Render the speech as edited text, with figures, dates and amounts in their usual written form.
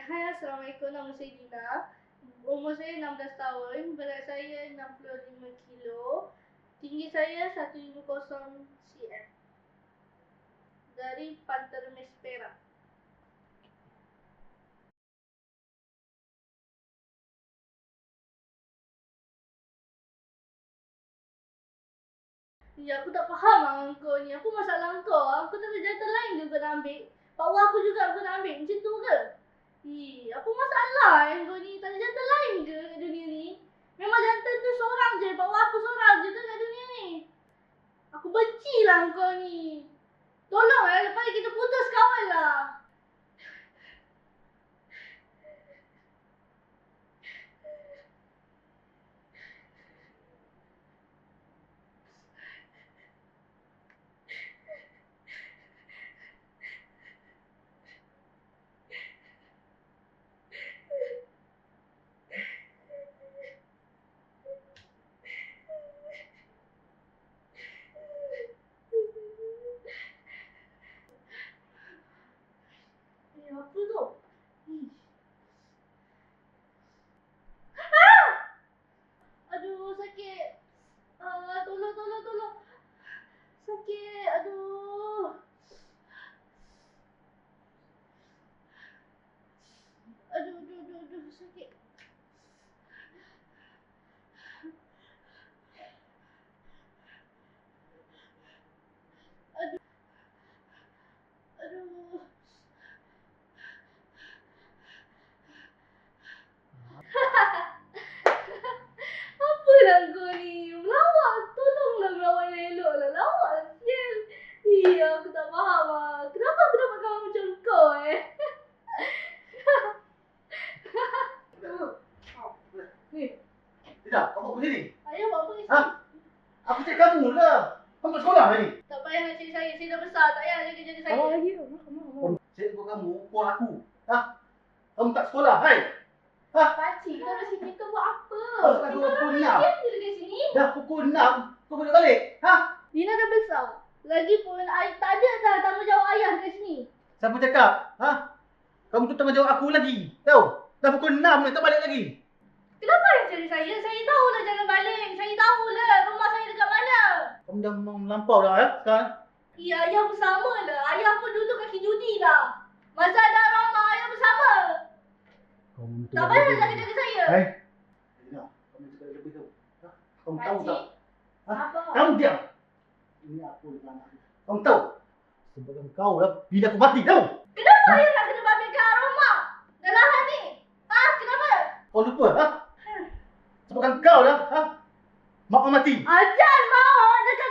Hai, Assalamualaikum. Nama saya Dina. Umur saya 16 tahun. Berat saya 65 kilo. Tinggi saya 150 cm. Dari Pantai Remis, Perak. Ya, aku tak faham lah kau ni. Apa masalah kau? Aku tak ada jantan lain ke kau nak ambil? Power aku juga kau nak ambil. Macam tu ke? Apa masalah kau ni? Tak ada jantan lain ke kat dunia ni? Memang jantan tu seorang je. Power aku seorang je ke kat dunia ni? Aku benci lah kau ni. Tolong lepas ni kita putus kawan lah. Apa tu? Aduh, sakit. Tolong. Sakit, aduh. Aduh, sakit. Aduh. Apa lah kau ni? Melawak. Tolonglah melawak elok lah. Lawak lah sial. Aku tak faham lah. Kenapa aku dapat kawan macam kau Ni. Tidak, kau buat sini. Ayah buat apa kat sini? Ha? Aku cek kamu lah. Kamu tak sekolah hari ni? Tak payah nak cari saya. Saya dah besar. Tak payah jaga-jaga saya. Cikgu kamu pukul aku. Ha? Kamu tak sekolah, hai? Ha? Pakcik, kau kat sini kau buat apa? Masuk kat pukul 6. Diam je dekat sini. Dah pukul 6. Kau boleh balik? Ha? Dina dah besar. Lagipun tak ada dah tanggungjawab ayah dekat sini. Siapa cakap? Ha? Kamu tu tanggungjawab aku lagi. Tahu? Dah pukul 6 ni, tak balik lagi. Kenapa ayah cari saya? Saya tahulah jalan balik. Saya tahulah rumah saya dekat mana. Kamu dah melampau dah, ya? Sekarang? Ya, ayah bersama lah. Ayah pun dulu kaki judi lah. Masa ada Rama, ayah bersama. Tak payah nak jaga-jaga saya. Hai. Dina, kamu cakap lebih tu. Ha? Kamu tahu tak? Ha? Apa? Kamu diam. Ini aku dengan anak aku. Kamu tahu? Sebab kau lah bila aku mati, tahu? Kenapa ayah nak kena babitkan Rama? Dah lahan ni. Kenapa? Kau lupa, ha? Sebabkan kau lah, ha? Mak kau mati. Ajar mau dekat